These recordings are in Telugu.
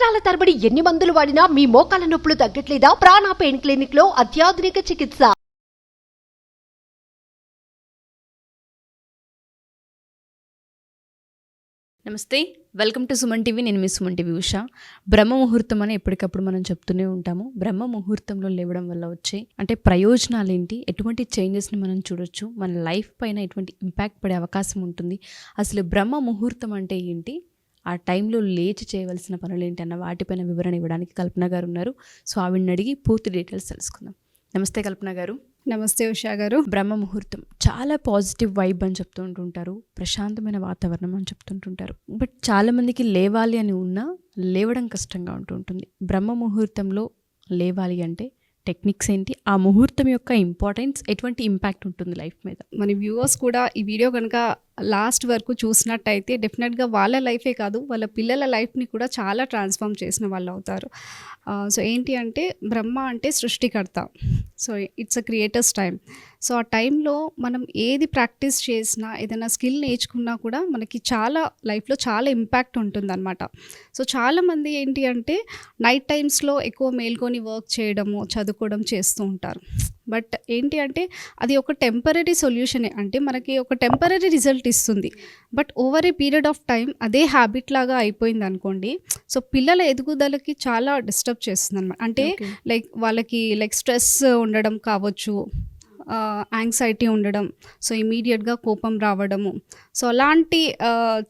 సంవత్సరాల తరబడి ఎన్ని మందులు వాడినా మీ మోకాల నొప్పులు తగ్గట్లేదా? ప్రాణ పెయిన్ క్లినిక్ లో అత్యాధునిక చికిత్స. నమస్తే, వెల్కమ్ టు సుమన్ టీవీ. నేను మీ సుమన్ టీవీ ఉషా. బ్రహ్మ ముహూర్తం అని ఎప్పటికప్పుడు మనం చెప్తూనే ఉంటాము. బ్రహ్మ ముహూర్తంలో లేవడం వల్ల వచ్చే ప్రయోజనాలు ఏంటి, ఎటువంటి చేంజెస్ని మనం చూడొచ్చు, మన లైఫ్ పైన ఎటువంటి ఇంపాక్ట్ పడే అవకాశం ఉంటుంది, అసలు బ్రహ్మ ముహూర్తం అంటే ఏంటి, ఆ టైంలో లేచి చేయవలసిన పనులు ఏంటి అన్న వాటిపైన వివరణ ఇవ్వడానికి కల్పన గారు ఉన్నారు. సో ఆవిడని అడిగి పూర్తి డీటెయిల్స్ తెలుసుకుందాం. నమస్తే కల్పన గారు. నమస్తే ఉషా గారు. బ్రహ్మ ముహూర్తం చాలా పాజిటివ్ వైబ్ అని చెప్తూ ఉంటుంటారు, ప్రశాంతమైన వాతావరణం అని చెప్తుంటుంటారు. బట్ చాలామందికి లేవాలి అని ఉన్నా లేవడం కష్టంగా ఉంటుంటుంది. బ్రహ్మ ముహూర్తంలో లేవాలి అంటే టెక్నిక్స్ ఏంటి, ఆ ముహూర్తం యొక్క ఇంపార్టెన్స్, ఎటువంటి ఇంపాక్ట్ ఉంటుంది లైఫ్ మీద? మన వ్యూవర్స్ కూడా ఈ వీడియో కనుక లాస్ట్ వరకు చూసినట్టయితే డెఫినెట్గా వాళ్ళ లైఫే కాదు, వాళ్ళ పిల్లల లైఫ్ని కూడా చాలా ట్రాన్స్ఫార్మ్ చేసిన వాళ్ళు అవుతారు. సో ఏంటి అంటే బ్రహ్మ అంటే సృష్టికర్త. So it's a creators time. So ఆ టైంలో మనం ఏది ప్రాక్టీస్ చేసినా, ఏదైనా స్కిల్ నేర్చుకున్నా కూడా మనకి చాలా లైఫ్లో చాలా ఇంపాక్ట్ ఉంటుందన్నమాట. సో చాలామంది ఏంటి అంటే నైట్ టైమ్స్లో ఎక్కువ మేల్కొని వర్క్ చేయడము, చదువుకోవడం చేస్తూ ఉంటారు. బట్ ఏంటి అంటే అది ఒక టెంపరీ సొల్యూషనే, అంటే మనకి ఒక టెంపరీ రిజల్ట్ ఇస్తుంది. But over a period of time అదే హ్యాబిట్ లాగా అయిపోయింది అనుకోండి, సో పిల్లల ఎదుగుదలకి చాలా డిస్టర్బ్ చేస్తుంది అనమాట. అంటే వాళ్ళకి స్ట్రెస్ ఉండడం కావచ్చు, యాంగ్జైటీ ఉండడం, సో ఇమీడియట్గా కోపం రావడము, సో అలాంటి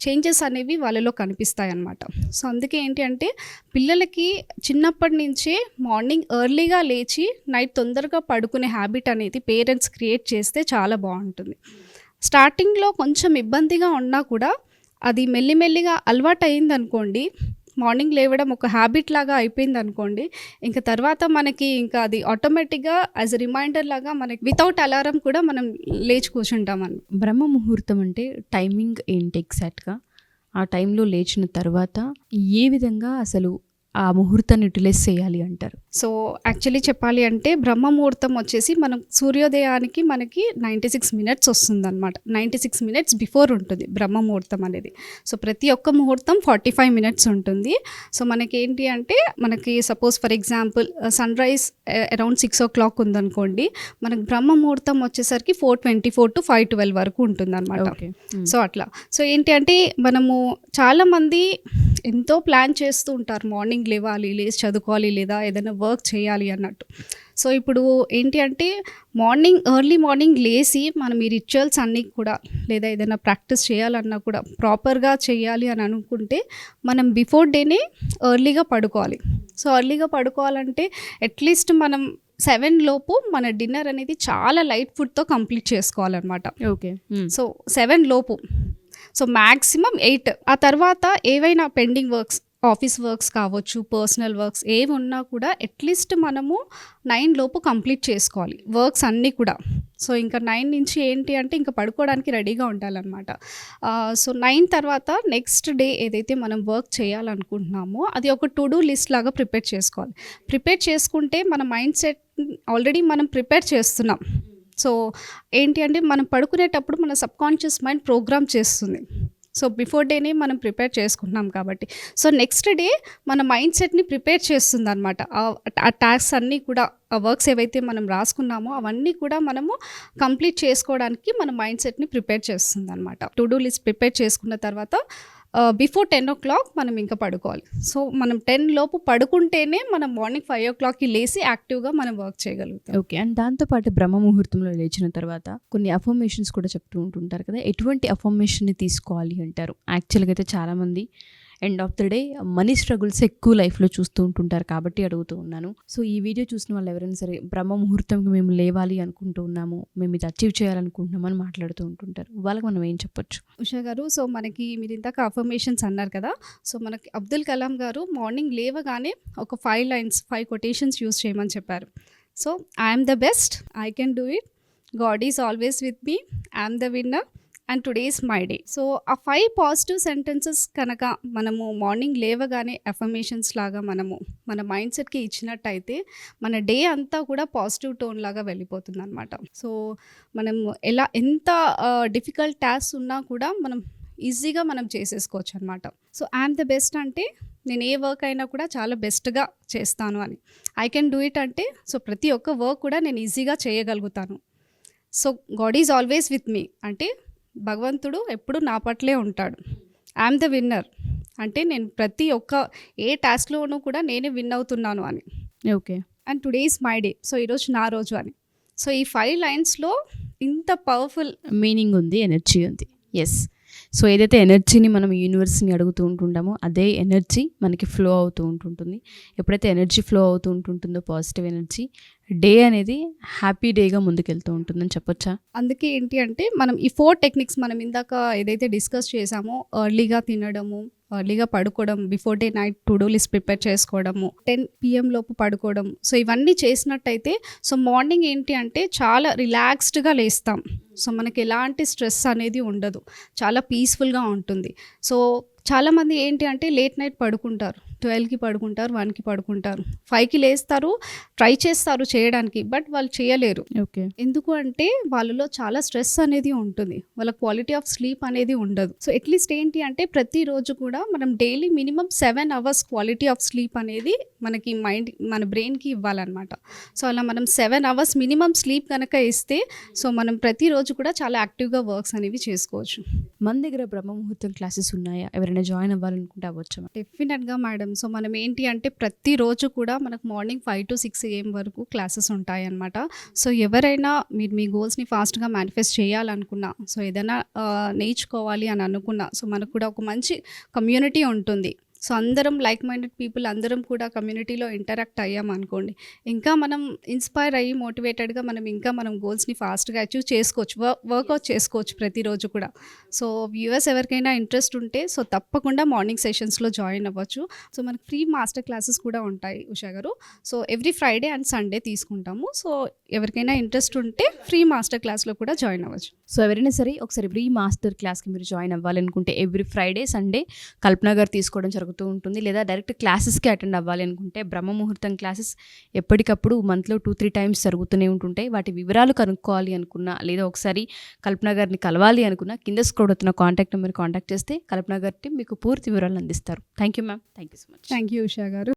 చేంజెస్ అనేవి వాళ్ళలో కనిపిస్తాయి అన్నమాట. సో అందుకే ఏంటి అంటే పిల్లలకి చిన్నప్పటి నుంచే మార్నింగ్ ఎర్లీగా లేచి నైట్ తొందరగా పడుకునే హ్యాబిట్ అనేది పేరెంట్స్ క్రియేట్ చేస్తే చాలా బాగుంటుంది. స్టార్టింగ్లో కొంచెం ఇబ్బందిగా ఉన్నా కూడా అది మెల్లిమెల్లిగా అలవాటు అయింది అనుకోండి, మార్నింగ్ లేవడం ఒక హ్యాబిట్ లాగా అయిపోయింది అనుకోండి, ఇంకా తర్వాత మనకి ఇంకా అది ఆటోమేటిక్గా యాజ్ అ రిమైండర్ లాగా మనకి వితౌట్ అలారం కూడా మనం లేచి కూర్చుంటామని. బ్రహ్మ ముహూర్తం అంటే టైమింగ్ ఏంటి ఎగ్జాక్ట్గా? ఆ టైంలో లేచిన తర్వాత ఏ విధంగా అసలు ఆ ముహూర్తాన్ని యూటిలైజ్ చేయాలి అంటారు? సో యాక్చువల్లీ చెప్పాలి అంటే బ్రహ్మ ముహూర్తం వచ్చేసి మనం సూర్యోదయానికి మనకి 96 మినిట్స్ వస్తుంది అనమాట. 96 మినిట్స్ బిఫోర్ ఉంటుంది బ్రహ్మ ముహూర్తం అనేది. సో ప్రతి ఒక్క ముహూర్తం 45 మినిట్స్ ఉంటుంది. సో మనకి ఏంటి అంటే మనకి suppose for example sun rise around 6 o'clock ఉందనుకోండి, మనకు బ్రహ్మ ముహూర్తం వచ్చేసరికి 4:24 to 5:12 వరకు ఉంటుంది అనమాట. సో అట్లా. సో ఏంటి అంటే మనము చాలామంది ఎంతో ప్లాన్ చేస్తూ ఉంటారు, మార్నింగ్ లేవాలి, లేచి చదువుకోవాలి, లేదా ఏదైనా వర్క్ చేయాలి అన్నట్టు. సో ఇప్పుడు ఏంటి అంటే ఎర్లీ మార్నింగ్ లేచి మనం ఈ రిచువల్స్ అన్నీ కూడా, లేదా ఏదైనా ప్రాక్టీస్ చేయాలన్నా కూడా ప్రాపర్గా చేయాలి అని అనుకుంటే మనం బిఫోర్ డేనే ఎర్లీగా పడుకోవాలి. సో ఎర్లీగా పడుకోవాలంటే అట్లీస్ట్ మనం 7 లోపు మన డిన్నర్ అనేది చాలా లైట్ ఫుడ్తో కంప్లీట్ చేసుకోవాలన్నమాట. ఓకే. సో 7 లోపు, సో మ్యాక్సిమం 8. ఆ తర్వాత ఏవైనా పెండింగ్ వర్క్స్, ఆఫీస్ వర్క్స్ కావచ్చు, పర్సనల్ వర్క్స్ ఏవి ఉన్నా కూడా అట్లీస్ట్ మనము 9 లోపు కంప్లీట్ చేసుకోవాలి వర్క్స్ అన్నీ కూడా. సో ఇంకా 9 నుంచి ఏంటి అంటే ఇంకా పడుకోవడానికి రెడీగా ఉండాలన్నమాట. సో 9 తర్వాత నెక్స్ట్ డే ఏదైతే మనం వర్క్ చేయాలనుకుంటున్నామో అది ఒక టు డూ లిస్ట్ లాగా ప్రిపేర్ చేసుకోవాలి. ప్రిపేర్ చేసుకుంటే మన మైండ్ సెట్ ఆల్రెడీ మనం ప్రిపేర్ చేస్తున్నాం. సో ఏంటి అంటే మనం పడుకునేటప్పుడు మన సబ్కాన్షియస్ మైండ్ ప్రోగ్రామ్ చేస్తుంది. సో బిఫోర్ డేనే మనం ప్రిపేర్ చేసుకుంటున్నాం కాబట్టి, సో నెక్స్ట్ డే మన మైండ్ సెట్ని ప్రిపేర్ చేస్తుంది అనమాట. ఆ టాస్క్స్ అన్నీ కూడా, ఆ వర్క్స్ ఏవైతే మనం రాసుకున్నామో అవన్నీ కూడా మనము కంప్లీట్ చేసుకోవడానికి మన మైండ్ సెట్ని ప్రిపేర్ చేస్తుంది అనమాట. టు డూ లిస్ట్ ప్రిపేర్ చేసుకున్న తర్వాత బిఫోర్ 10 o'clock మనం ఇంకా పడుకోవాలి. సో మనం 10 లోపు పడుకుంటేనే మనం మార్నింగ్ 5 o'clockకి లేచి యాక్టివ్గా మనం వర్క్ చేయగలుగుతాం. ఓకే. అండ్ దాంతోపాటు బ్రహ్మ ముహూర్తంలో లేచిన తర్వాత కొన్ని అఫర్మేషన్స్ కూడా చెప్తూ ఉంటుంటారు కదా, ఎటువంటి అఫర్మేషన్ని తీసుకోవాలి అంటారు? యాక్చువల్గా అయితే చాలామంది end of the day money struggles ఎక్కువ లైఫ్లో చూస్తూ ఉంటుంటారు కాబట్టి అడుగుతూ ఉన్నాను. సో ఈ వీడియో చూసిన వాళ్ళు ఎవరైనా సరే బ్రహ్మ ముహూర్తంకి మేము లేవాలి అనుకుంటూ ఉన్నాము, మేము ఇది అచీవ్ చేయాలనుకుంటున్నాము అని మాట్లాడుతూ ఉంటుంటారు, వాళ్ళకి మనం ఏం చెప్పొచ్చు? ఉషా గారు, సో మనకి మీరు ఇందాక అఫర్మేషన్స్ అన్నారు కదా, సో మనకి అబ్దుల్ కలాం గారు మార్నింగ్ లేవగానే ఒక 5 lines, 5 quotations యూజ్ చేయమని చెప్పారు. So I'm the best, I can do it, God is always with me, I'm the winner and today is my day. So ఆ 5 పాజిటివ్ సెంటెన్సెస్ కనుక మనము మార్నింగ్ లేవగానే అఫర్మేషన్స్ లాగా మనము మన మైండ్ సెట్కి ఇచ్చినట్టయితే మన డే అంతా కూడా పాజిటివ్ టోన్ లాగా వెళ్ళిపోతుంది అనమాట. సో మనం ఎంత డిఫికల్ట్ టాస్క్ ఉన్నా కూడా మనం ఈజీగా మనం చేసేసుకోవచ్చు అనమాట. సో ఐఎమ్ ద బెస్ట్ అంటే నేను ఏ వర్క్ అయినా కూడా చాలా బెస్ట్గా చేస్తాను అని. ఐ కెన్ డూ ఇట్ అంటే సో ప్రతి ఒక్క వర్క్ కూడా నేను ఈజీగా చేయగలుగుతాను. So god is always with me అంటే భగవంతుడు ఎప్పుడు నా పట్లే ఉంటాడు. ఐఎమ్ ద విన్నర్ అంటే నేను ప్రతి ఒక్క ఏ టాస్క్లోనూ కూడా నేనే విన్ అవుతున్నాను అని. Okay. And today is my day, so ఈరోజు నా రోజు అని. సో ఈ 5 లైన్స్లో ఇంత పవర్ఫుల్ మీనింగ్ ఉంది, ఎనర్జీ ఉంది. ఎస్. సో ఏదైతే ఎనర్జీని మనం యూనివర్స్ని అడుగుతూ ఉంటుంటామో అదే ఎనర్జీ మనకి ఫ్లో అవుతూ ఉంటుంటుంది. ఎప్పుడైతే ఎనర్జీ ఫ్లో అవుతూ ఉంటుంటుందో పాజిటివ్ ఎనర్జీ, డే అనేది హ్యాపీ డేగా ముందుకెళ్తూ ఉంటుందని చెప్పొచ్చా? అందుకే ఏంటి అంటే మనం ఈ 4 టెక్నిక్స్ మనం ఇందాక ఏదైతే డిస్కస్ చేసామో, ఎర్లీగా తినడము, ఎర్లీగా పడుకోవడం, before day night to do list prepare చేసుకోవడము, 10 PM లోపు పడుకోవడం, సో ఇవన్నీ చేసినట్టయితే సో మార్నింగ్ ఏంటి అంటే చాలా రిలాక్స్డ్గా లేస్తాం. సో మనకి ఎలాంటి స్ట్రెస్ అనేది ఉండదు, చాలా పీస్ఫుల్గా ఉంటుంది. సో చాలామంది ఏంటి అంటే లేట్ నైట్ పడుకుంటారు, 12కి పడుకుంటారు, 1కి పడుకుంటారు, 5కి లేస్తారు, ట్రై చేస్తారు చేయడానికి, బట్ వాళ్ళు చేయలేరు. ఓకే. ఎందుకు అంటే వాళ్ళలో చాలా స్ట్రెస్ అనేది ఉంటుంది, వాళ్ళ క్వాలిటీ ఆఫ్ స్లీప్ అనేది ఉండదు. సో అట్లీస్ట్ ఏంటి అంటే ప్రతిరోజు కూడా మనం daily minimum 7 hours quality of sleep అనేది మనకి మన బ్రెయిన్కి ఇవ్వాలన్నమాట. సో అలా మనం 7 అవర్స్ మినిమం స్లీప్ కనుక ఇస్తే సో మనం ప్రతిరోజు కూడా చాలా యాక్టివ్గా వర్క్స్ అనేవి చేసుకోవచ్చు. మన దగ్గర బ్రహ్మ ముహూర్తం క్లాసెస్ ఉన్నాయా? ఎవరైనా జాయిన్ అవ్వాలనుకుంటే అవ్వచ్చా? డెఫినెట్గా మేడం. సో మనం ఏంటి అంటే ప్రతిరోజు కూడా మనకు మార్నింగ్ 5 to 6 AM వరకు క్లాసెస్ ఉంటాయి అన్నమాట. సో ఎవరైనా మీరు మీ గోల్స్ని ఫాస్ట్గా మేనిఫెస్ట్ చేయాలనుకున్నా, సో ఏదైనా నేర్చుకోవాలి అని అనుకున్నా, సో మనకు కూడా ఒక మంచి కమ్యూనిటీ ఉంటుంది. సో అందరం లైక్ మైండెడ్ పీపుల్ అందరం కూడా కమ్యూనిటీలో ఇంటరాక్ట్ అయ్యామనుకోండి, ఇంకా మనం ఇన్స్పైర్ అయ్యి మోటివేటెడ్గా మనం గోల్స్ని ఫాస్ట్గా అచీవ్ చేసుకోవచ్చు, వర్కౌట్ చేసుకోవచ్చు ప్రతిరోజు కూడా. సో వ్యూవర్స్ ఎవరికైనా ఇంట్రెస్ట్ ఉంటే సో తప్పకుండా మార్నింగ్ సెషన్స్లో జాయిన్ అవ్వచ్చు. సో మనకి ఫ్రీ మాస్టర్ క్లాసెస్ కూడా ఉంటాయి ఉషా గారు. So every Friday and Sunday తీసుకుంటాము. సో ఎవరికైనా ఇంట్రెస్ట్ ఉంటే ఫ్రీ మాస్టర్ క్లాస్లో కూడా జాయిన్ అవ్వచ్చు. సో ఎవరైనా సరే ఒకసారి ఫ్రీ మాస్టర్ క్లాస్కి మీరు జాయిన్ అవ్వాలనుకుంటే ఎవ్రీ ఫ్రైడే సండే కల్పన గారు తీసుకోవడం జరుగుతుంది ఉంటుంది, లేదా డైరెక్ట్ క్లాసెస్కి అటెండ్ అవ్వాలి అనుకుంటే బ్రహ్మ ముహూర్తం క్లాసెస్ ఎప్పటికప్పుడు మంత్లో 2-3 టైమ్స్ జరుగుతూనే ఉంటుంటాయి. వాటి వివరాలు కనుక్కోవాలి అనుకున్నా, లేదా ఒకసారి కల్పన గారిని కలవాలి అనుకున్నా కింద స్క్రోల్ అవుతున్న కాంటాక్ట్ నెంబర్ కాంటాక్ట్ చేస్తే కల్పన గారి టీం మీకు పూర్తి వివరాలు అందిస్తారు. Thank you ma'am. Thank you so much. Thank you Usha గారు.